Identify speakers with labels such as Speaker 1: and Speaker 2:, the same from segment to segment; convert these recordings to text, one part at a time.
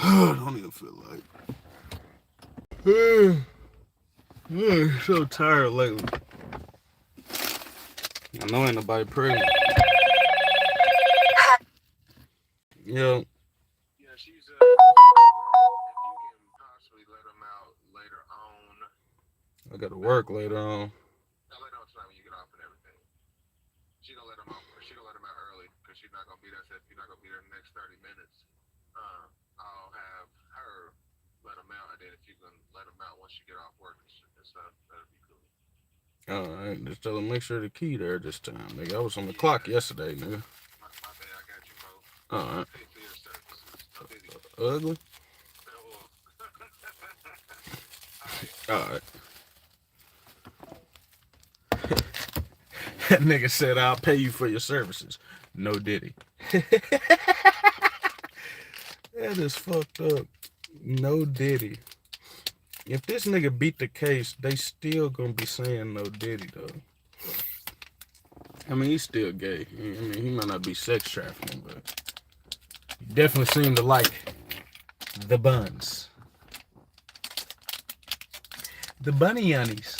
Speaker 1: I don't even feel like. So tired lately. I know ain't nobody pregnant. Yeah. Yeah, she's if you can possibly let them out later on. I gotta work later on. No, later on tonight when you get off and everything. She gonna let them out. She gonna let them out early because she's not gonna be there. If you're not gonna be there in the next 30 minutes, I'll have her let them out, and then if you can let them out once you get off work and stuff, that'd be cool. All right, just tell them make sure the key there this time, nigga. I was on the clock yesterday, nigga. My bad, I got you, bro. All right. Pay for your services. Ugly. All right. That nigga said I'll pay you for your services. No diddy. That is fucked up. No diddy. If this nigga beat the case, they still gonna be saying no diddy though. I mean, he's still gay. I mean, he might not be sex trafficking, but he definitely seemed to like the buns. The bunny yunnies.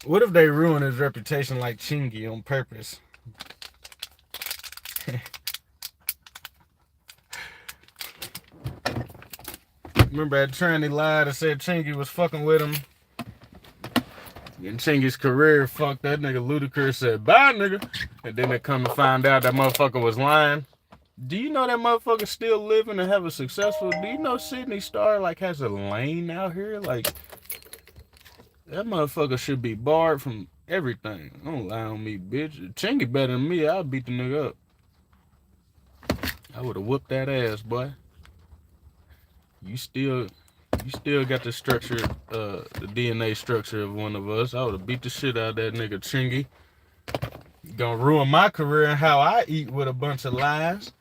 Speaker 1: What if they ruin his reputation like Chingy on purpose? Remember that tranny lied and said Chingy was fucking with him? And Chingy's career fucked. That nigga Ludacris said, bye, nigga. And then they come to find out that motherfucker was lying. Do you know that motherfucker still living and have a successful... Do you know Sydney Star, like, has a lane out here? Like, that motherfucker should be barred from everything. Don't lie on me, bitch. Chingy better than me. I'll beat the nigga up. I would have whooped that ass, boy. You still got the structure, the DNA structure of one of us. I would have beat the shit out of that nigga Chingy. Gonna ruin my career and how I eat with a bunch of lies.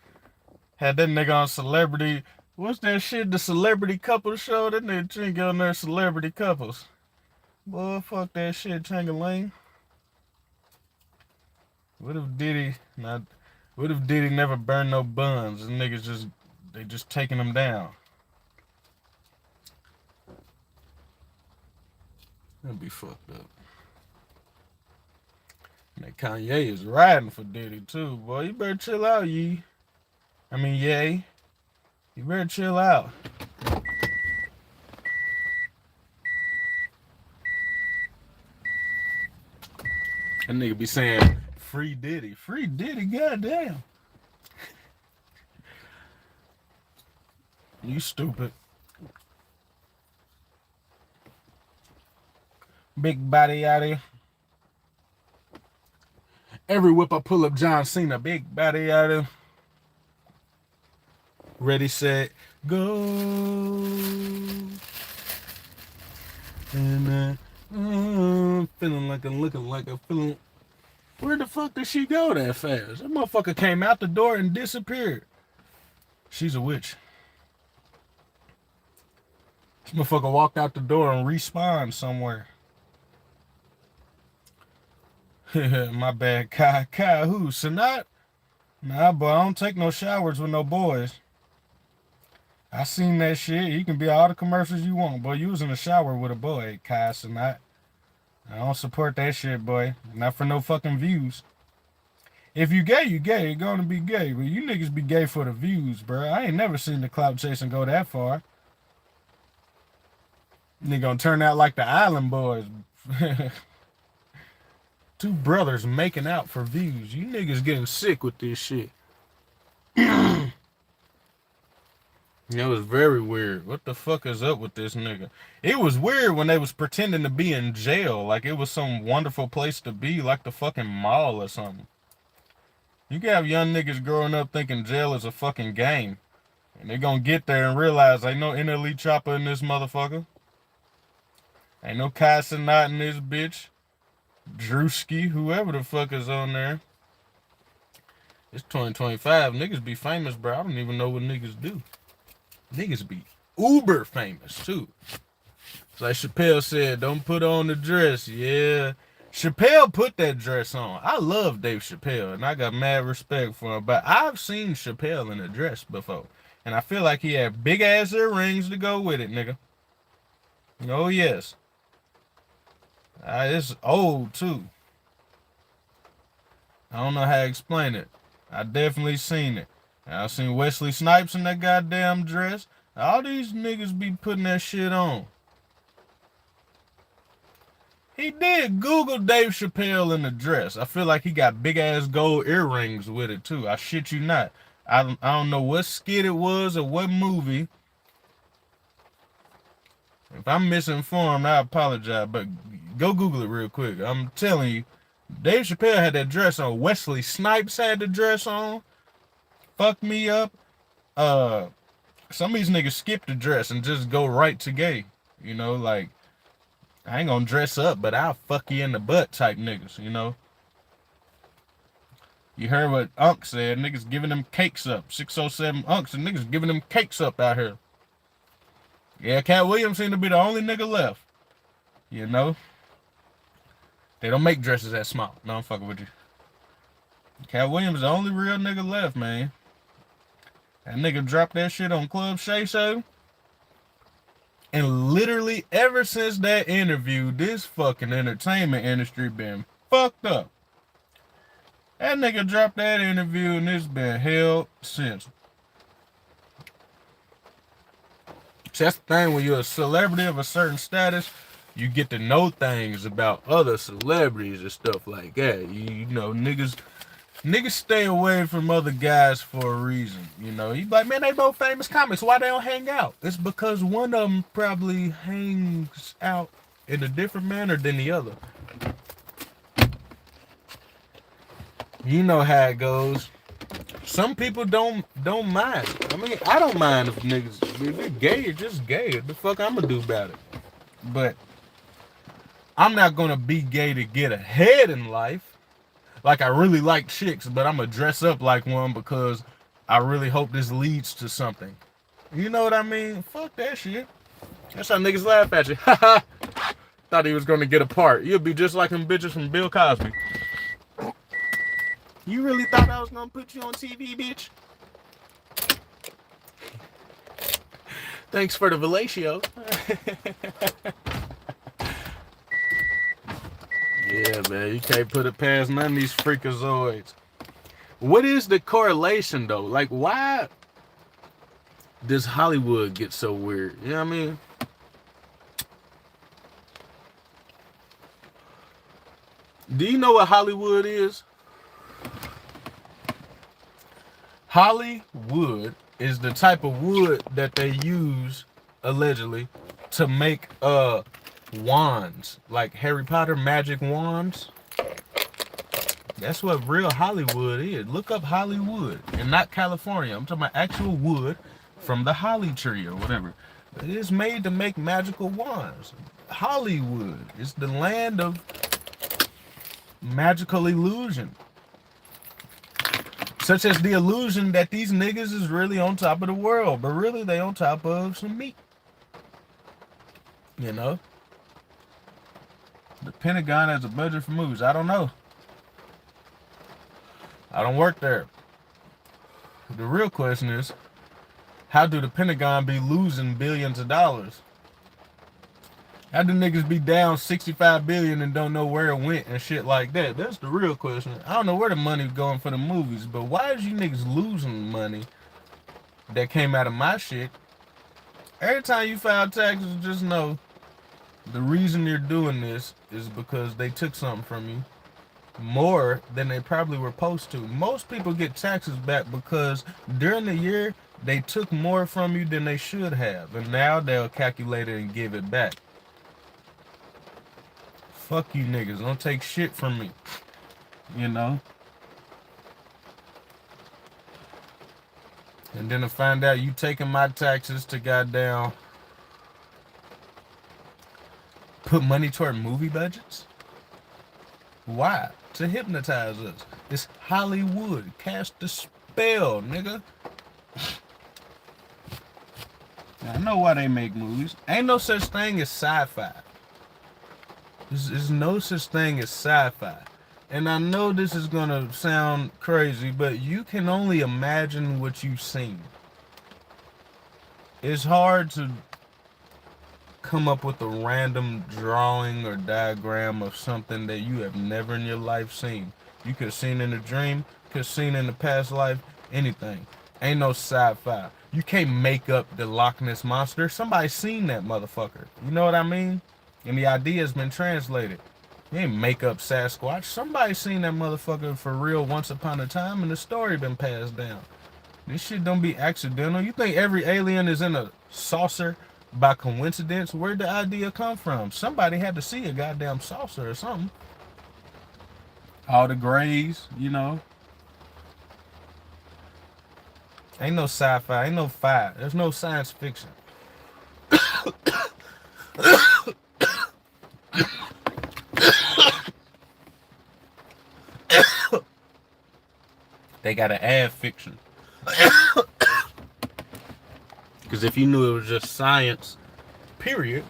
Speaker 1: Had that nigga on Celebrity. What's that shit? The Celebrity Couple Show? That nigga Chingy on there, Celebrity Couples. Boy, fuck that shit, Changaling. What if Diddy never burned no buns and niggas just taking them down? That'd be fucked up. And that Kanye is riding for Diddy too, boy. You better chill out, Ye. I mean, Ye. You better chill out. That nigga be saying, free Diddy. Free Diddy, goddamn. You stupid. Big body out here. Every whip I pull up John Cena. Big body out here. Ready, set, go. And feeling like I'm looking like I'm feeling. Where the fuck did she go that fast? That motherfucker came out the door and disappeared. She's a witch. This motherfucker walked out the door and respawned somewhere. My bad. Kai, who? Sanat? Nah, boy, I don't take no showers with no boys. I seen that shit. You can be all the commercials you want, boy. You was in the shower with a boy, Kai Sanat. I don't support that shit, boy. Not for no fucking views. If you gay, you gay. You're gonna be gay. But you niggas be gay for the views, bro. I ain't never seen the clout chasing go that far. Nigga gonna turn out like the Island Boys. Two brothers making out for views. You niggas getting sick with this shit. That was very weird. What the fuck is up with this nigga? It was weird when they was pretending to be in jail. Like it was some wonderful place to be. Like the fucking mall or something. You can have young niggas growing up thinking jail is a fucking game. And they gonna get there and realize ain't no NLE chopper in this motherfucker. Ain't no Kai Cenat in this bitch. Drewski, whoever the fuck is on there. It's 2025. Niggas be famous, bro. I don't even know what niggas do. Niggas be uber famous, too. It's like Chappelle said, don't put on the dress. Yeah. Chappelle put that dress on. I love Dave Chappelle, and I got mad respect for him. But I've seen Chappelle in a dress before, and I feel like he had big ass earrings to go with it, nigga. Oh yes, it's old too. I don't know how to explain it. I definitely seen it. I seen Wesley Snipes in that goddamn dress. All these niggas be putting that shit on. He did Google Dave Chappelle in a dress. I feel like he got big ass gold earrings with it too. I shit you not. I don't know what skit it was or what movie. If I'm misinformed, I apologize, but go Google it real quick. I'm telling you, Dave Chappelle had that dress on. Wesley Snipes had the dress on. Fuck me up. Some of these niggas skip the dress and just go right to gay. You know, like, I ain't gonna dress up, but I'll fuck you in the butt type niggas, you know. You heard what Unc said, niggas giving them cakes up. 607 Uncs and niggas giving them cakes up out here. Yeah, Cat Williams seemed to be the only nigga left. You know? They don't make dresses that small. No, I'm fucking with you. Cat Williams the only real nigga left, man. That nigga dropped that shit on Club Shay Show. And literally ever since that interview, this fucking entertainment industry been fucked up. That nigga dropped that interview and it's been held since. So that's the thing, when you're a celebrity of a certain status, you get to know things about other celebrities and stuff like that. You know, niggas stay away from other guys for a reason. You know, you like, man, they both famous comics. Why they don't hang out? It's because one of them probably hangs out in a different manner than the other. You know how it goes. Some people don't mind. I mean, I don't mind if niggas, if they're gay, it's just gay. What the fuck I'm gonna do about it? But I'm not gonna be gay to get ahead in life. Like, I really like chicks, but I'm gonna dress up like one because I really hope this leads to something. You know what I mean? Fuck that shit. That's how niggas laugh at you. Haha. Thought he was gonna get a part. You'll be just like them bitches from Bill Cosby. You really thought I was gonna put you on TV, bitch? Thanks for the fellatio. Yeah, man, you can't put it past none of these freakazoids. What is the correlation, though? Like, why does Hollywood get so weird? You know what I mean? Do you know what Hollywood is? Hollywood is the type of wood that they use, allegedly, to make wands, like Harry Potter magic wands. That's what real Hollywood is. Look up Hollywood, and not California. I'm talking about actual wood from the holly tree or whatever. It is made to make magical wands. Hollywood is the land of magical illusion. Such as the illusion that these niggas is really on top of the world, but really they on top of some meat. You know? The Pentagon has a budget for movies. I don't know. I don't work there. The real question is, how do the Pentagon be losing billions of dollars? How do niggas be down 65 billion and don't know where it went and shit like that? That's the real question. I don't know where the money's going for the movies, but why is you niggas losing money that came out of my shit? Every time you file taxes, just know the reason you're doing this is because they took something from you more than they probably were supposed to. Most people get taxes back because during the year they took more from you than they should have, and now they'll calculate it and give it back. Fuck you niggas, don't take shit from me. You know? And then to find out you taking my taxes to goddamn put money toward movie budgets? Why? To hypnotize us. It's Hollywood. Cast the spell, nigga. I know why they make movies. Ain't no such thing as sci-fi. There's no such thing as sci-fi. And I know this is gonna sound crazy, but you can only imagine what you've seen. It's hard to come up with a random drawing or diagram of something that you have never in your life seen. You could have seen in a dream, could have seen in the past life, anything. Ain't no sci-fi. You can't make up the Loch Ness Monster. Somebody seen that motherfucker. You know what I mean? And the idea has been translated. You ain't make up Sasquatch. Somebody seen that motherfucker for real once upon a time and the story been passed down. This shit don't be accidental. You think every alien is in a saucer by coincidence? Where'd the idea come from? Somebody had to see a goddamn saucer or something. All the grays, you know. Ain't no sci-fi, ain't no fi. There's no science fiction. They gotta add fiction. Because if you knew it was just science, period,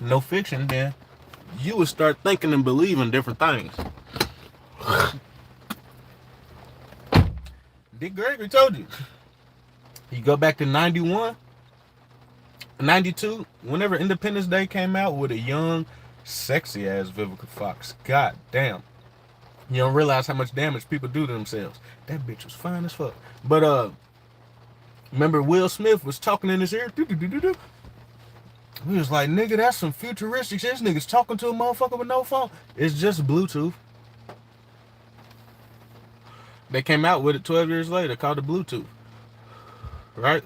Speaker 1: no fiction, then you would start thinking and believing different things. Dick Gregory told you. You go back to 91, 92, whenever Independence Day came out with a young, sexy ass Vivica Fox. God damn. You don't realize how much damage people do to themselves. That bitch was fine as fuck. But remember Will Smith was talking in his ear? We was like, nigga, that's some futuristic shit. This nigga's talking to a motherfucker with no phone. It's just Bluetooth. They came out with it 12 years later, called it Bluetooth. Right?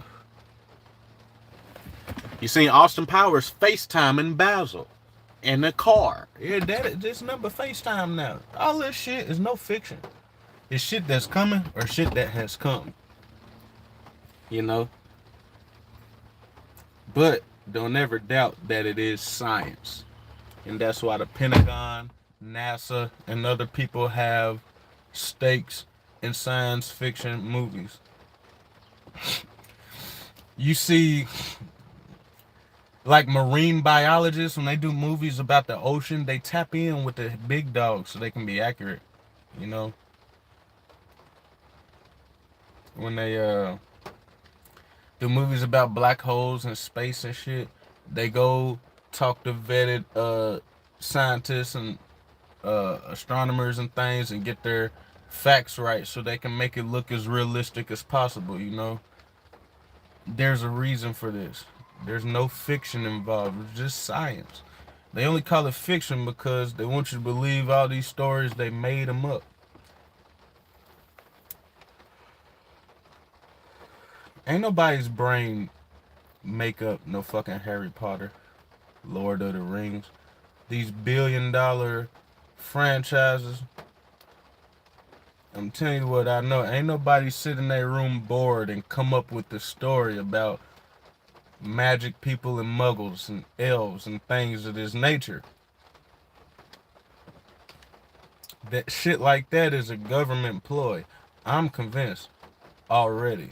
Speaker 1: You seen Austin Powers FaceTime in Basel. In the car. Yeah, this number FaceTime now. All this shit is no fiction. It's shit that's coming or shit that has come. You know? But don't ever doubt that it is science. And that's why the Pentagon, NASA, and other people have stakes in science fiction movies. You see, like marine biologists, when they do movies about the ocean, they tap in with the big dogs so they can be accurate. You know? When they do movies about black holes and space and shit, they go talk to vetted scientists and astronomers and things and get their facts right so they can make it look as realistic as possible, you know? There's a reason for this. There's no fiction involved. It's just science. They only call it fiction because they want you to believe all these stories. They made them up. Ain't nobody's brain make up no fucking Harry Potter, Lord of the Rings. These billion-dollar franchises. I'm telling you what I know. Ain't nobody sit in their room bored and come up with the story about magic people and muggles and elves and things of this nature. That shit like that is a government ploy. I'm convinced already.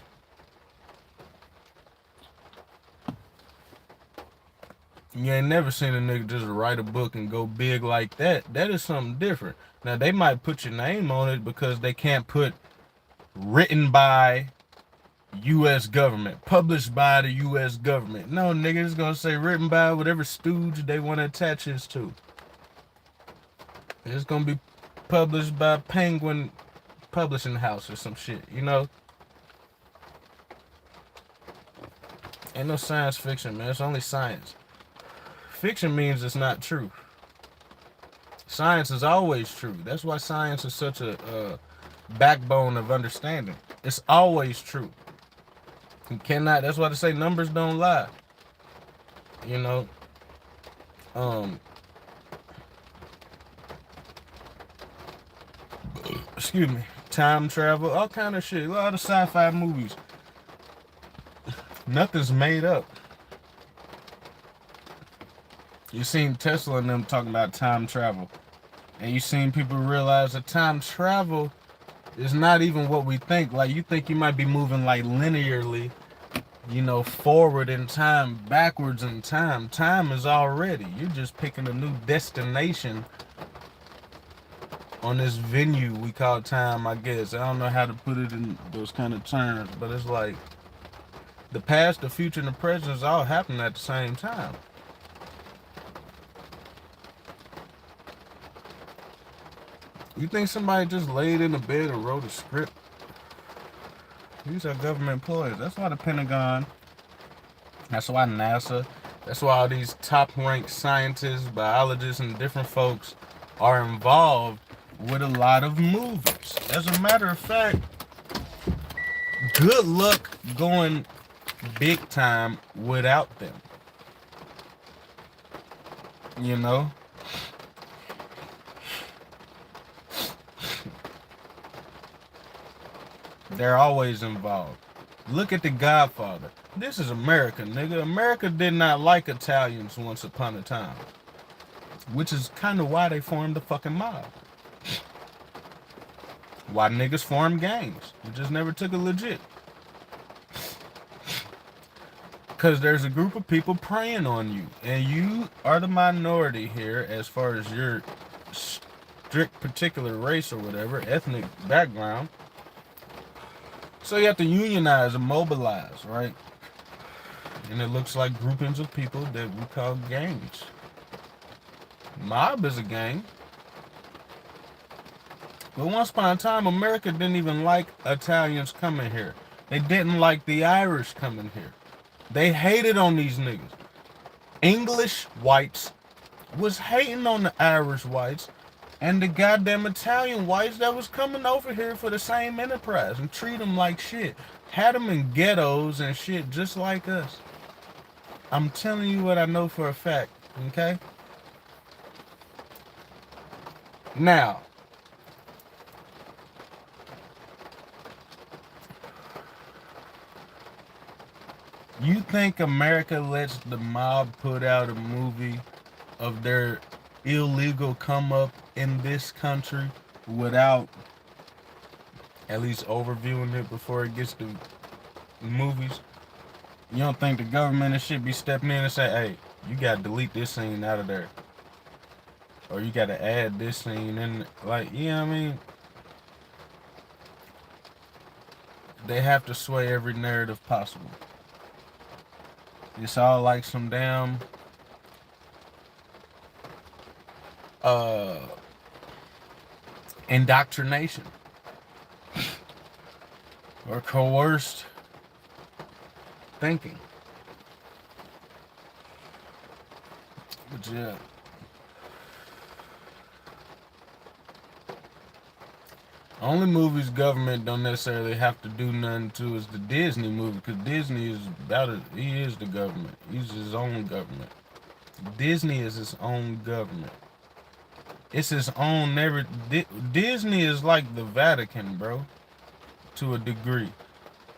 Speaker 1: You ain't never seen a nigga just write a book and go big like that. That is something different. Now, they might put your name on it because they can't put written by U.S. government, published by the U.S. government. No, nigga, it's going to say written by whatever stooge they want to attach this to. It's going to be published by Penguin Publishing House or some shit, you know? Ain't no science fiction, man. It's only science. Fiction means it's not true. Science is always true. That's why science is such a backbone of understanding. It's always true. You cannot, that's why they say numbers don't lie. You know? Excuse me. Time travel, all kind of shit. A lot of sci-fi movies. Nothing's made up. You seen Tesla and them talking about time travel. And you seen people realize that time travel is not even what we think. Like, you think you might be moving like linearly, forward in time, backwards in time. Time is already. You're just picking a new destination on this venue we call time, I guess. I don't know how to put it in those kind of terms, but it's like the past, the future, and the present is all happening at the same time. You think somebody just laid in the bed and wrote a script? These are government employees. That's why the Pentagon, that's why NASA, that's why all these top-ranked scientists, biologists, and different folks are involved with a lot of movies. As a matter of fact, good luck going big time without them. They're always involved. Look at The Godfather. This is America, nigga. America did not like Italians once upon a time. Which is kind of why they formed the fucking mob. Why niggas formed gangs. We just never took it legit. Because there's a group of people preying on you. And you are the minority here as far as your strict particular race or whatever, ethnic background. So you have to unionize and mobilize, right? And it looks like groupings of people that we call gangs. Mob is a gang. But once upon a time, America didn't even like Italians coming here. They didn't like the Irish coming here. They hated on these niggas. English whites was hating on the Irish whites and the goddamn Italian whites that was coming over here for the same enterprise and treat them like shit. Had them in ghettos and shit just like us. I'm telling you what I know for a fact, okay? Now, you think America lets the mob put out a movie of their illegal come up in this country without at least overviewing it before it gets to movies? You don't think the government and shit be stepping in and say, hey, you gotta delete this scene out of there, or you gotta add this scene in, like, you know what I mean? They have to sway every narrative possible. It's all like some damn indoctrination or coerced thinking. But yeah. Only movies government don't necessarily have to do nothing to is the Disney movie, because Disney is about it. He is the government. He's his own government. Disney is his own government. It's his own Disney is like the Vatican, bro, to a degree.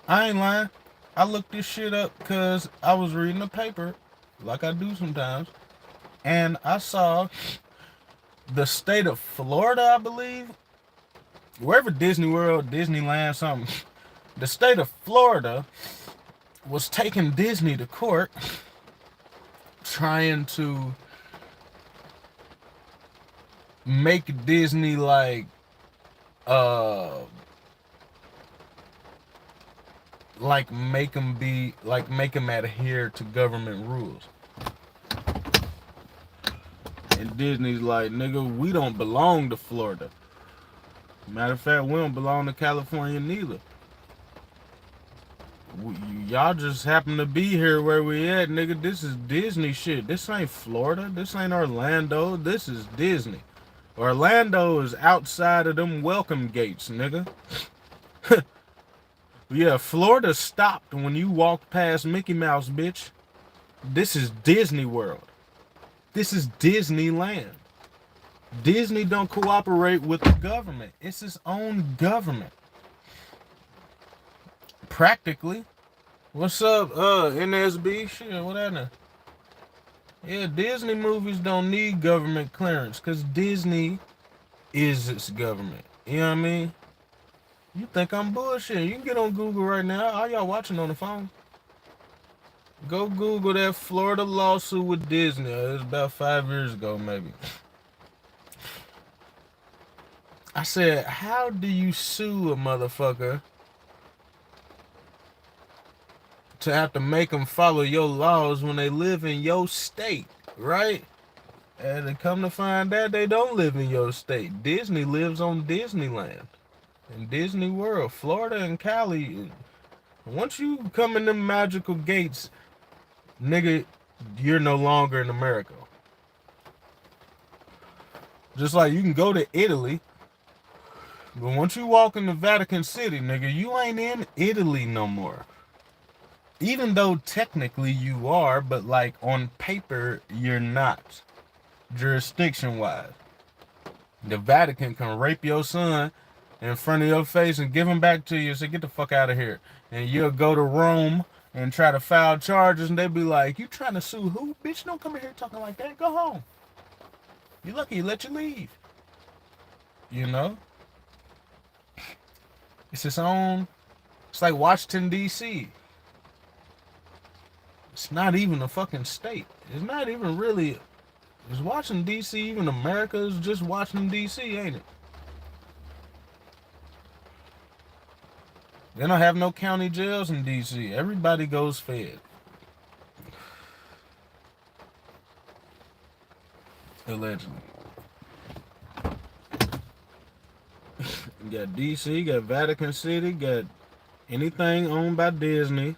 Speaker 1: I ain't lying. I looked this shit up because I was reading a paper, like I do sometimes, and I saw the state of Florida, I believe, wherever Disney World, Disneyland, something, the state of Florida was taking Disney to court, trying to make Disney like make them adhere to government rules. And Disney's like, nigga, we don't belong to Florida. Matter of fact, we don't belong to California neither. Y'all just happen to be here where we at, nigga. This is Disney shit. This ain't Florida. This ain't Orlando. This is Disney. Orlando is outside of them welcome gates, nigga. Yeah, Florida stopped when you walked past Mickey Mouse, bitch. This is Disney World. This is Disneyland. Disney don't cooperate with the government. It's its own government. Practically. What's up, NSB? Shit, what happened? Yeah, Disney movies don't need government clearance because Disney is its government. You know what I mean? You think I'm bullshit? You can get on Google right now. All y'all watching on the phone. Go Google that Florida lawsuit with Disney. It was about 5 years ago, maybe. I said, how do you sue a motherfucker to have to make them follow your laws when they live in your state, right? And to come to find out, they don't live in your state. Disney lives on Disneyland and Disney World, Florida and Cali. Once you come in them magical gates, nigga, you're no longer in America. Just like you can go to Italy, but once you walk in the Vatican City, nigga, you ain't in Italy no more. Even though technically you are, but like on paper, you're not. Jurisdiction wise. The Vatican can rape your son in front of your face and give him back to you and say, get the fuck out of here. And you'll go to Rome and try to file charges, and they'll be like, you trying to sue who? Bitch, don't come in here talking like that. Go home. You lucky he let you leave. You know? It's its own. It's like Washington, D.C. It's not even a fucking state. It's not even really. Is Washington, D.C. even America? Is just Washington, D.C., ain't it? They don't have no county jails in D.C. Everybody goes fed. Allegedly. You got D.C., you got Vatican City, got anything owned by Disney.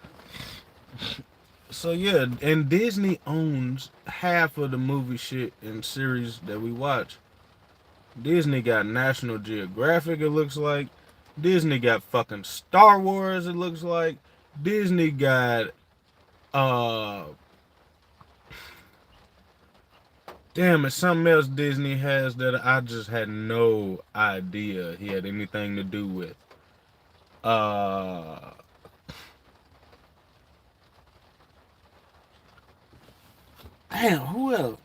Speaker 1: So yeah, and Disney owns half of the movie shit and series that we watch. Disney got National Geographic, it looks like. Disney got fucking Star Wars, it looks like. Disney got damn, it's something else Disney has that I just had no idea he had anything to do with. Damn, who else?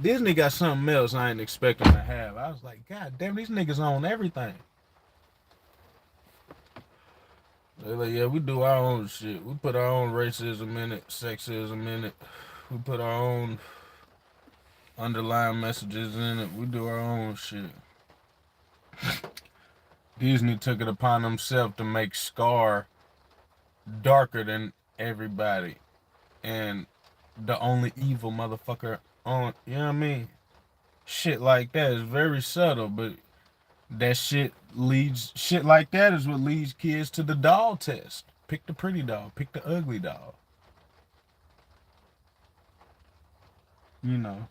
Speaker 1: Disney got something else I ain't expecting to have. I was like, God damn, these niggas own everything. They're like, yeah, we do our own shit. We put our own racism in it, sexism in it. We put our own underlying messages in it. We do our own shit. Disney took it upon themselves to make Scar darker than everybody. And the only evil motherfucker on, you know what I mean? Shit like that is very subtle, but that shit like that is what leads kids to the doll test. Pick the pretty doll, pick the ugly doll. You know.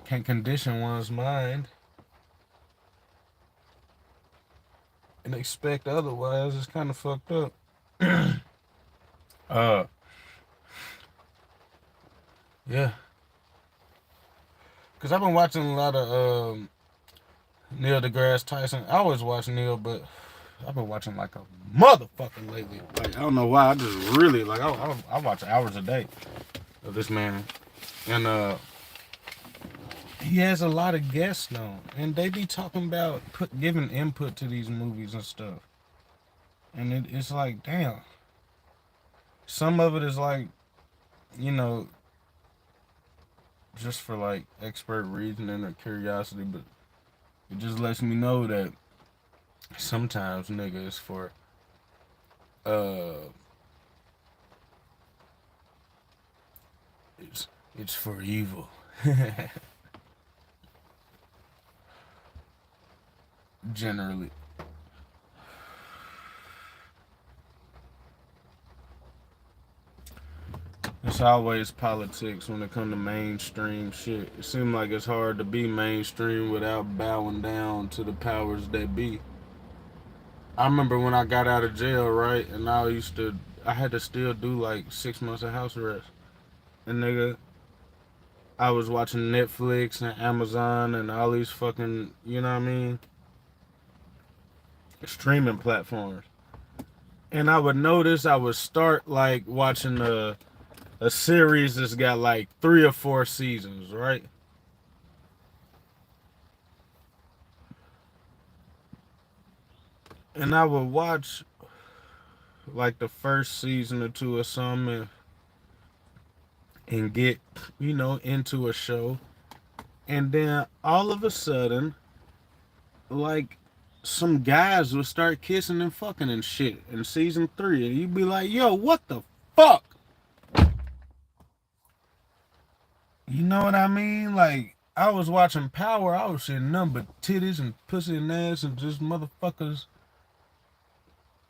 Speaker 1: Can condition one's mind and expect otherwise. It's kind of fucked up. Yeah. Because I've been watching a lot of Neil deGrasse Tyson. I always watch Neil, but I've been watching like a motherfucker lately. Like, I don't know why. I just really, like, I watch hours a day of this man. And he has a lot of guests now. And they be talking about giving input to these movies and stuff. And it's like, damn. Some of it is like, you know, just for like expert reasoning or curiosity, but it just lets me know that sometimes, nigga, it's for it's for evil. Generally. It's always politics when it comes to mainstream shit. It seems like it's hard to be mainstream without bowing down to the powers that be. I remember when I got out of jail, right? And I had to still do like 6 months of house arrest. And nigga, I was watching Netflix and Amazon and all these fucking, you know what I mean? Streaming platforms. And I would notice I would start like watching a series that's got like 3 or 4 seasons, right? And I would watch like the first season or two or something and get, into a show. And then all of a sudden, like some guys would start kissing and fucking and shit in season 3. And you'd be like, yo, what the fuck? You know what I mean? Like, I was watching Power, I was seeing nothing but titties and pussy and ass and just motherfuckers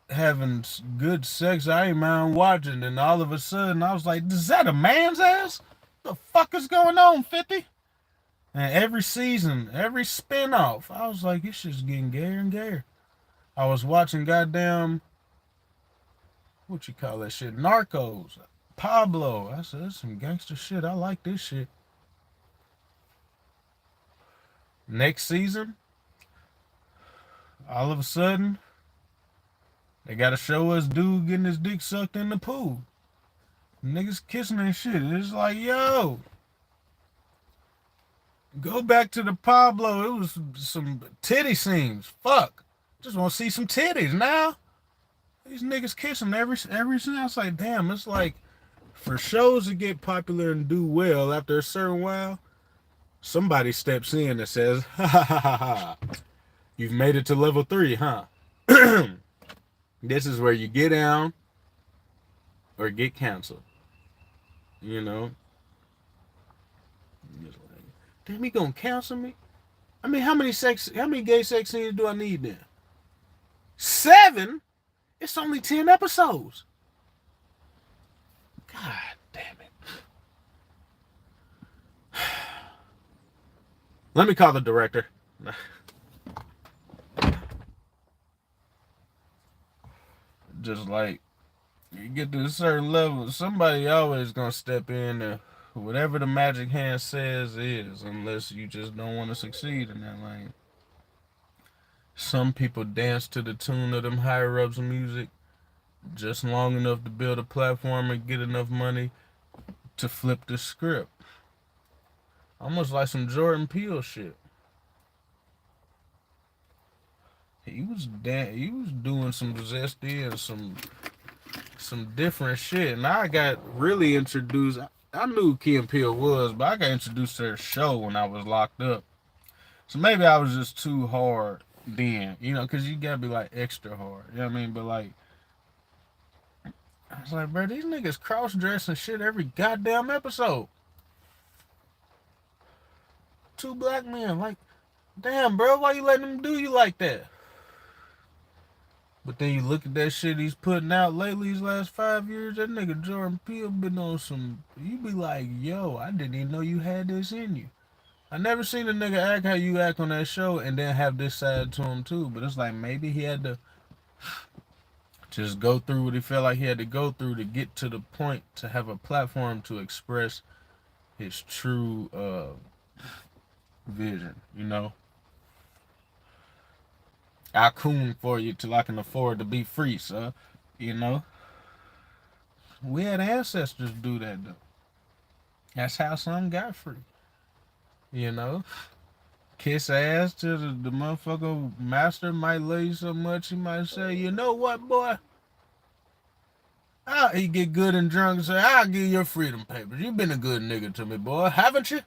Speaker 1: having good sex. I ain't mind watching. And all of a sudden, I was like, is that a man's ass? The fuck is going on, 50? And every season, every spinoff, I was like, this shit's getting gayer and gayer. I was watching goddamn, what you call that shit? Narcos. Pablo. I said, that's some gangster shit. I like this shit. Next season, all of a sudden, they gotta show us dude getting his dick sucked in the pool. Niggas kissing and shit. It's like, yo, go back to the Pablo. It was some titty scenes. Fuck. Just want to see some titties now. These niggas kissing every scene. I was like, damn, it's like for shows to get popular and do well after a certain while, somebody steps in and says, ha ha ha ha ha. You've made it to level 3, huh? This is where you get down or get canceled. You know? Damn, he gonna cancel me? I mean, how many gay sex scenes do I need then? 7? It's only 10 episodes. God damn it. Let me call the director. Just like, you get to a certain level, somebody always gonna step in and whatever the magic hand says is, unless you just don't want to succeed in that lane. Some people dance to the tune of them higher ups music just long enough to build a platform and get enough money to flip the script. Almost like some Jordan Peele shit. He was doing some zesty and some different shit. And I got really introduced. I knew who Key and Peele was, but I got introduced to their show when I was locked up. So maybe I was just too hard then, because you gotta be like extra hard. You know what I mean? But like, I was like, bro, these niggas cross dress and shit every goddamn episode. 2 black men, like, damn, bro, why you letting them do you like that? But then you look at that shit he's putting out lately, these last 5 years, that nigga Jordan Peele been on some, you be like, yo, I didn't even know you had this in you. I never seen a nigga act how you act on that show and then have this side to him too. But it's like maybe he had to just go through what he felt like he had to go through to get to the point to have a platform to express his true vision, I coon for you till I can afford to be free, sir. We had ancestors do that though. That's how some got free. Kiss ass till the motherfucker master might love you so much he might say, you know what, boy? He get good and drunk and say, I'll give you your freedom papers. You been a good nigga to me, boy, haven't you?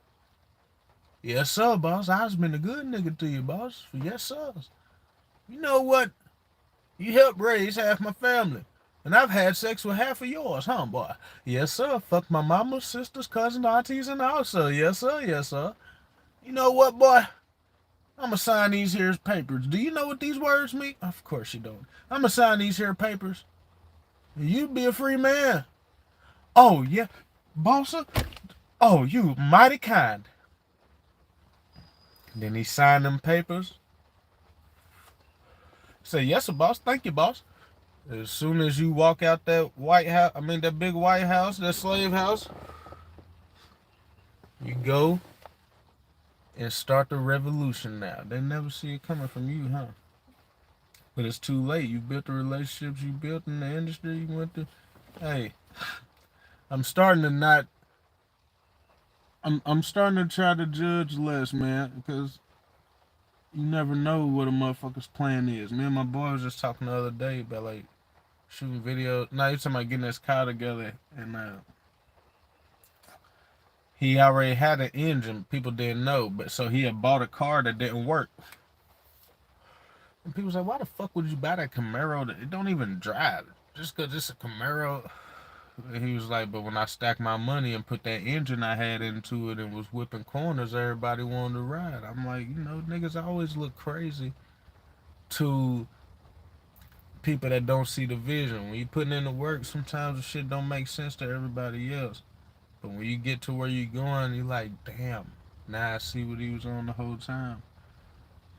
Speaker 1: Yes, sir, boss. I've been a good nigga to you, boss. Yes, sir. You know what? You helped raise half my family. And I've had sex with half of yours, huh, boy? Yes, sir. Fuck my mama, sisters, cousins, aunties, and all, sir. Yes, sir. Yes, sir. You know what, boy? I'm going to sign these here papers. Do you know what these words mean? Of course you don't. I'm going to sign these here papers. You'd be a free man. Oh, yeah. Bossa? Oh, you mighty kind. Then he signed them papers. Say, yes, sir, boss. Thank you, boss. As soon as you walk out that that big white house, that slave house, you go and start the revolution now. They never see it coming from you, huh? But it's too late. You built the relationships you built in the industry you went to. Hey, I'm starting to not. I'm starting to try to judge less, man, because You never know what a motherfucker's plan is. Me and my boy was just talking the other day about like shooting videos. Now you're talking about getting this car together, and he already had an engine. People didn't know, but so he had bought a car that didn't work. And people was like, "Why the fuck would you buy that Camaro that it don't even drive? Just cause it's a Camaro?" And he was like, "But when I stacked my money and put that engine I had into it and was whipping corners, everybody wanted to ride." I'm like, niggas always look crazy to people that don't see the vision. When you putting in the work, sometimes the shit don't make sense to everybody else. But when you get to where you're going, you're like, damn, now I see what he was on the whole time.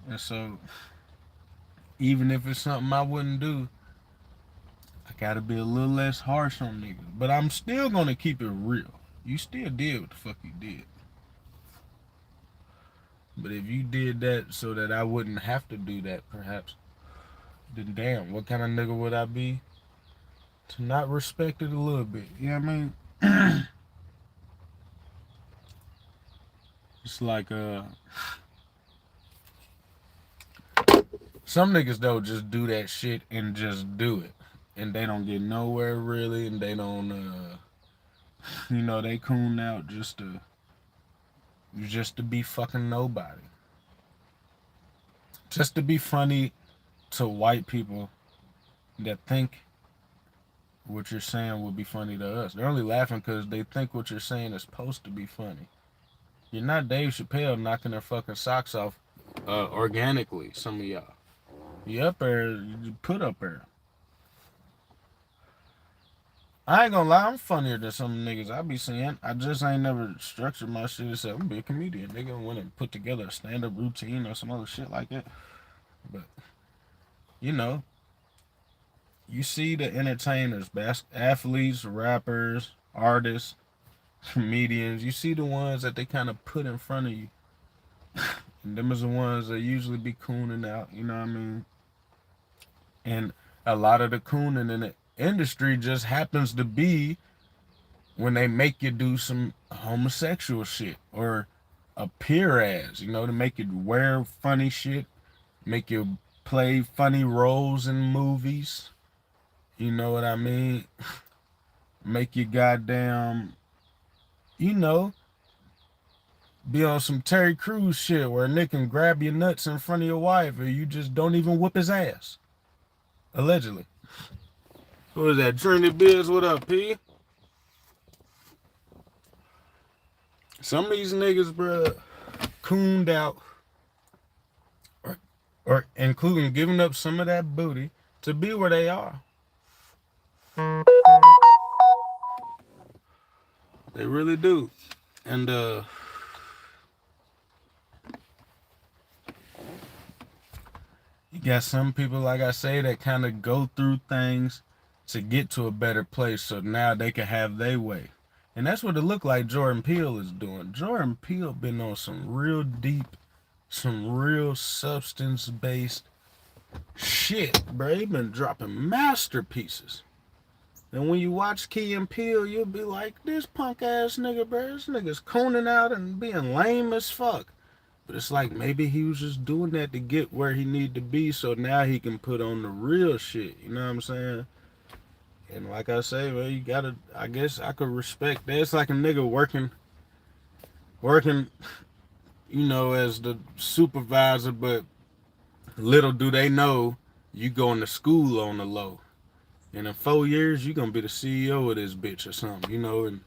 Speaker 1: And so, even if it's something I wouldn't do, I gotta be a little less harsh on niggas. But I'm still gonna keep it real. You still did what the fuck you did. But if you did that so that I wouldn't have to do that, perhaps, then damn, what kind of nigga would I be to not respect it a little bit? You know what I mean? It's like some niggas though just do that shit and just do it. And they don't get nowhere really, and they don't they coon out just to be fucking nobody. Just to be funny to white people that think what you're saying would be funny to us. They're only laughing because they think what you're saying is supposed to be funny. You're not Dave Chappelle knocking their fucking socks off organically, some of y'all. You up there, you put up there. I ain't gonna lie, I'm funnier than some niggas I be seeing. I just ain't never structured my shit and said, I'm gonna be a comedian. Nigga went and put together a stand-up routine or some other shit like that. But, you know, you see the entertainers, athletes, rappers, artists, comedians. You see the ones that they kind of put in front of you. And them is the ones that usually be cooning out, you know what I mean? And a lot of the cooning in the industry just happens to be when they make you do some homosexual shit or appear as, to make you wear funny shit, make you play funny roles in movies. You know what I mean? Make you goddamn, you know, be on some Terry Crews shit where a nigga can grab your nuts in front of your wife or you just don't even whip his ass. Allegedly. Who is that? Trinity Biz, what up, P? Some of these niggas, bruh, cooned out, or including giving up some of that booty to be where they are. They really do. And you got some people, like I say, that kind of go through things to get to a better place so now they can have their way. And that's what it looked like Jordan Peele is doing. Jordan Peele been on some real deep, some real substance-based shit, bro. He been dropping masterpieces. And when you watch Key and Peele, you'll be like, this punk ass nigga, bro, this nigga's coning out and being lame as fuck. But it's like maybe he was just doing that to get where he need to be so now he can put on the real shit. You know what I'm saying? And like I say, well, you gotta, I guess I could respect that. It's like a nigga working, as the supervisor, but little do they know you going to school on the low. And in 4 years, you gonna be the CEO of this bitch or something, and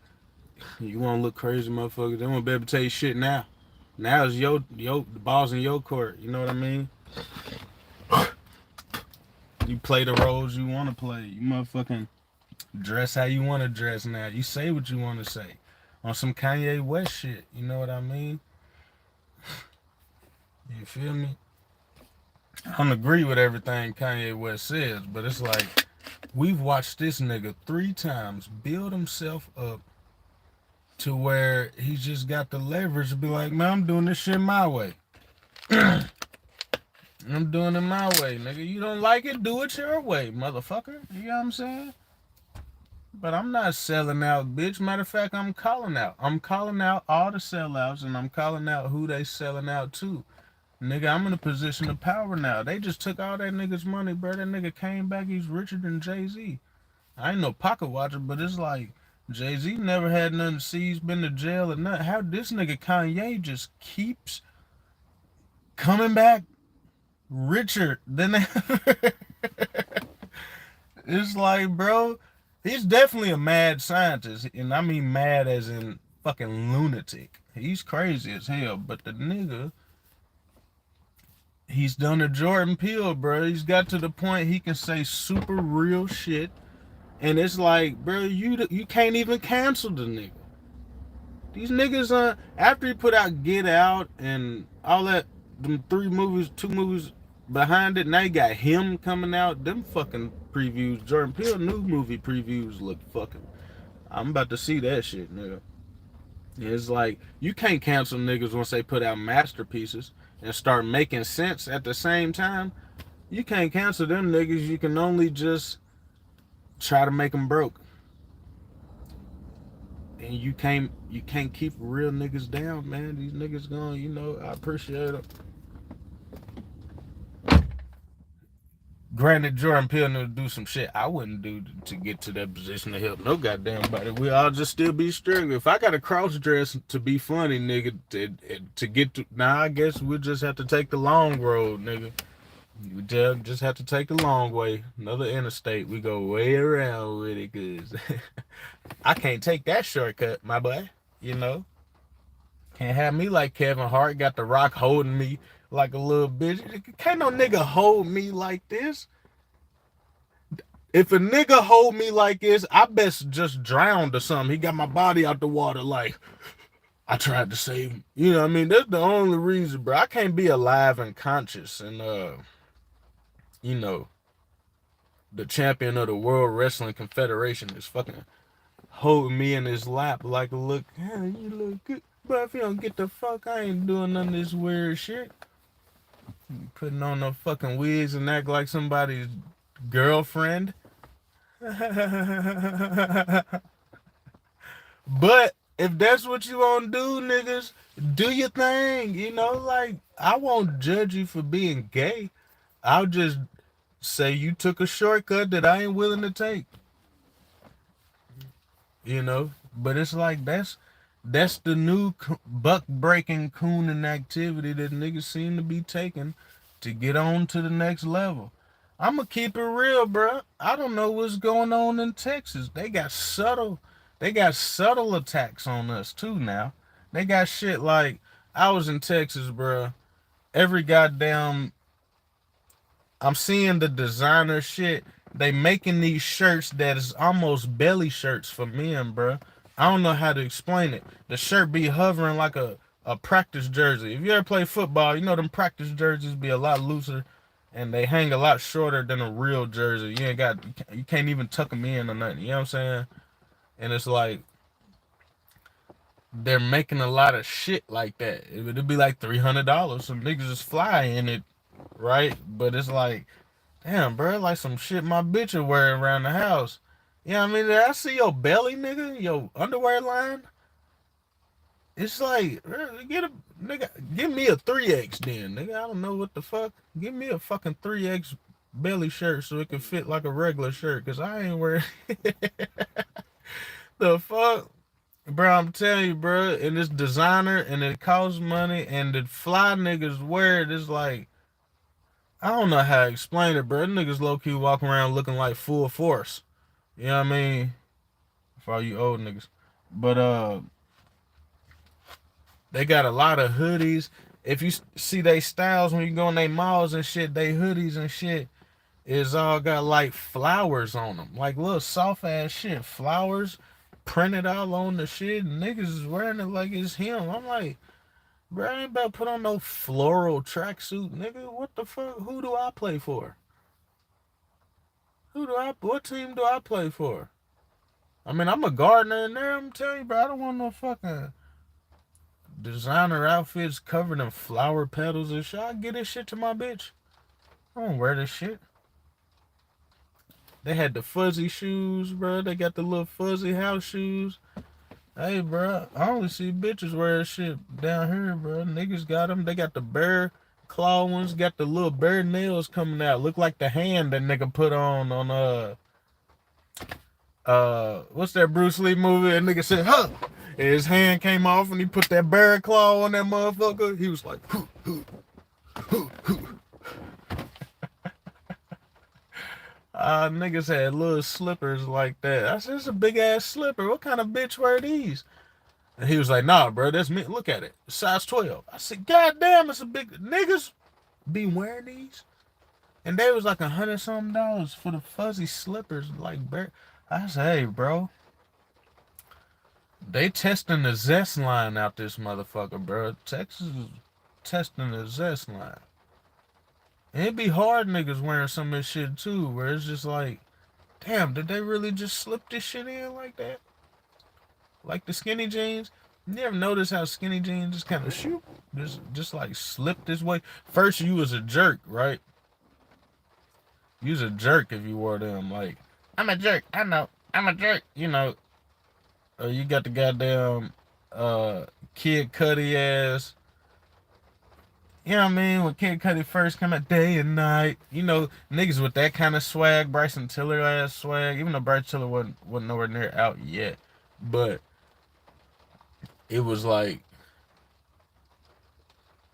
Speaker 1: you wanna look crazy, motherfucker. They won't be able to tell you shit now. Now it's the ball's in your court, you know what I mean? You play the roles you wanna play. You motherfucking dress how you wanna dress now. You say what you wanna say. On some Kanye West shit, you know what I mean? You feel me? I don't agree with everything Kanye West says, but it's like, we've watched this nigga 3 times build himself up to where he's just got the leverage to be like, man, I'm doing this shit my way. I'm doing it my way, nigga. You don't like it, do it your way, motherfucker. You know what I'm saying? But I'm not selling out, bitch. Matter of fact, I'm calling out. I'm calling out all the sellouts, and I'm calling out who they selling out to. Nigga, I'm in a position of power now. They just took all that nigga's money, bro. That nigga came back. He's richer than Jay-Z. I ain't no pocket watcher, but it's like Jay-Z never had nothing to see. He's been to jail or nothing. How this nigga Kanye just keeps coming back richer than ever. It's like, bro, he's definitely a mad scientist. And I mean mad as in fucking lunatic. He's crazy as hell. But the nigga, he's done a Jordan Peele, bro. He's got to the point he can say super real shit. And it's like, bro, you can't even cancel the nigga. These niggas, after he put out Get Out and all that, them 3 movies, 2 movies behind it, now you got him coming out. Them fucking previews, Jordan Peele new movie previews look fucking. I'm about to see that shit, nigga. It's like, you can't cancel niggas once they put out masterpieces and start making sense at the same time. You can't cancel them niggas. You can only just try to make them broke. And you can't keep real niggas down, man. These niggas going, I appreciate them. Granted, Jordan Peele to do some shit I wouldn't do to get to that position to help no goddamn body. We all just still be struggling. If I got to cross dress to be funny, nigga, to get to, now I guess we'll just have to take the long road, nigga. We just have to take the long way. Another interstate. We go way around with it, cause I can't take that shortcut, my boy. Can't have me like Kevin Hart, got the Rock holding me like a little bitch. Can't no nigga hold me like this. If a nigga hold me like this, I best just drown or something. He got my body out the water like, I tried to save him. You know what I mean? That's the only reason, bro. I can't be alive and conscious and, the champion of the World Wrestling Confederation is fucking holding me in his lap like, look, hey, you look good. But if you don't get the fuck, I ain't doing none of this weird shit. You putting on no fucking wigs and act like somebody's girlfriend. But if that's what you want to do, niggas, do your thing. Like, I won't judge you for being gay. I'll just say you took a shortcut that I ain't willing to take. But it's like that's the new buck breaking cooning activity that niggas seem to be taking to get on to the next level. I'ma keep it real, bro. I don't know what's going on in Texas. They got subtle attacks on us too now. They got shit like, I was in Texas, bro. Every goddamn, I'm seeing the designer shit. They making these shirts that is almost belly shirts for men, bro. I don't know how to explain it. The shirt be hovering like a practice jersey. If you ever play football, them practice jerseys be a lot looser and they hang a lot shorter than a real jersey. You can't even tuck them in or nothing. You know what I'm saying? And it's like, they're making a lot of shit like that. It'd be like $300. Some niggas just fly in it, right? But it's like, damn, bro, like some shit my bitch would wear around the house. You know what I mean? Did I see your belly, nigga? Your underwear line? It's like, give me a 3X then, nigga. I don't know what the fuck. Give me a fucking 3X belly shirt so it can fit like a regular shirt, because I ain't wearing the fuck. Bro, I'm telling you, bro, and it's designer and it costs money and the fly niggas wear it. It's like, I don't know how to explain it, bro. Niggas low-key walking around looking like full force. You know what I mean? For all you old niggas. But, they got a lot of hoodies. If you see they styles when you go in they malls and shit, they hoodies and shit is all got like flowers on them. Like little soft ass shit. Flowers printed all on the shit. And niggas is wearing it like it's him. I'm like, bro, I ain't about to put on no floral tracksuit, nigga. What the fuck? Who do I play for? What team do I play for? I mean, I'm a gardener in there. I'm telling you, bro, I don't want no fucking designer outfits covered in flower petals and shit. I get this shit to my bitch. I don't wear this shit. They had the fuzzy shoes, bro. They got the little fuzzy house shoes. Hey, bro, I only see bitches wear shit down here, bro. Niggas got them. They got the bear claw ones, got the little bare nails coming out. Look like the hand that nigga put on what's that Bruce Lee movie? That nigga said, huh? And his hand came off and he put that bear claw on that motherfucker. He was like, hoo, hoo, hoo, hoo. Niggas had little slippers like that. I said, it's a big ass slipper. What kind of bitch wear these? And he was like, nah, bro, that's me. Look at it. Size 12. I said, God damn, it's a big niggas be wearing these. And they was like $100-something for the fuzzy slippers, like bear. I said, hey, bro. They testing the Zest line out this motherfucker, bro. Texas is testing the Zest line. And it'd be hard niggas wearing some of this shit too, where it's just like, damn, did they really just slip this shit in like that? Like the skinny jeans? You ever notice how skinny jeans just kind of shoot? Just like slip this way? First, you was a jerk, right? You was a jerk if you wore them. Like, I'm a jerk. I know. I'm a jerk. You know. You got the goddamn Kid Cudi ass. You know what I mean? When Kid Cudi first came out, day and night. You know, niggas with that kind of swag, Bryson Tiller ass swag. Even though Bryson Tiller wasn't nowhere near out yet. But it was like,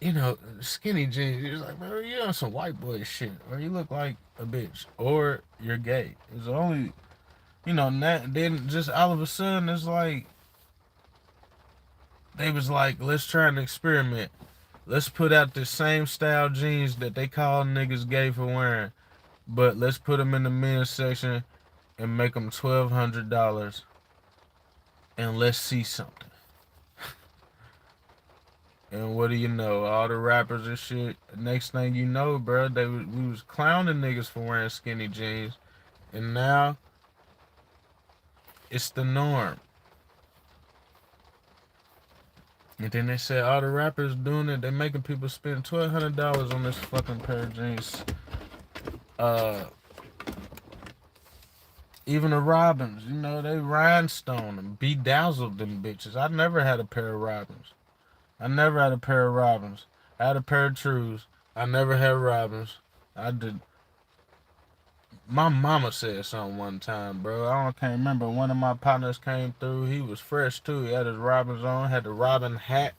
Speaker 1: you know, skinny jeans. It was like, bro, you on some white boy shit. Or you look like a bitch. Or you're gay. It's only, you know, then just all of a sudden it's like, they was like, let's try and experiment. Let's put out the same style jeans that they call niggas gay for wearing. But let's put them in the men's section and make them $1,200. And let's see something. And what do you know? All the rappers and shit. Next thing you know, bro, we was clowning niggas for wearing skinny jeans. And now, it's the norm. And then they said all the rappers doing it, they making people spend $1,200 on this fucking pair of jeans. Even the Robins, you know, they rhinestone them, bedazzled them bitches. I never had a pair of Robins. I never had a pair of Robins. I had a pair of Trues. I never had Robins. I did. My mama said something one time, bro. Can't remember. One of my partners came through. He was fresh too. He had his Robins on, had the Robin hat.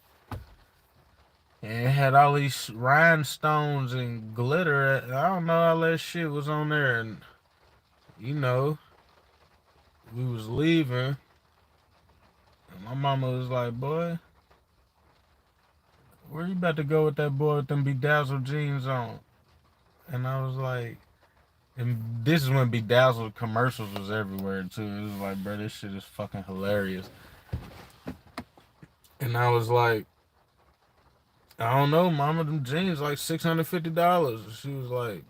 Speaker 1: And it had all these rhinestones and glitter. I don't know, all that shit was on there. And, you know, we was leaving. And my mama was like, boy, where you about to go with that boy with them bedazzled jeans on? And I was like, and this is when bedazzled commercials was everywhere too. It was like, bro, this shit is fucking hilarious. And I was like, I don't know, mama, them jeans like $650. She was like,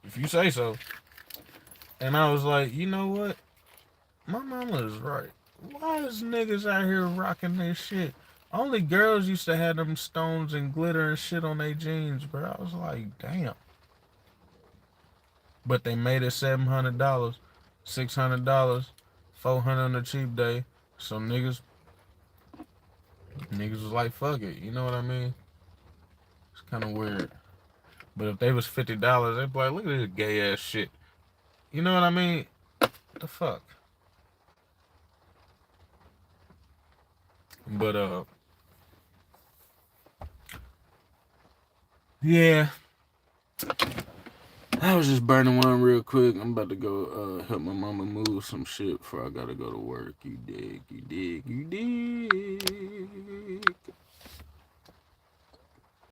Speaker 1: if you say so. And I was like, you know what? My mama is right. Why is niggas out here rocking this shit? Only girls used to have them stones and glitter and shit on their jeans, bro. I was like, damn. But they made it $700, $600, $400 on a cheap day. So niggas was like, fuck it. You know what I mean? It's kind of weird. But if they was $50, they'd be like, look at this gay ass shit. You know what I mean? What the fuck? But, yeah. I was just burning one real quick. I'm about to go help my mama move some shit before I gotta go to work. You dig, you dig, you dig.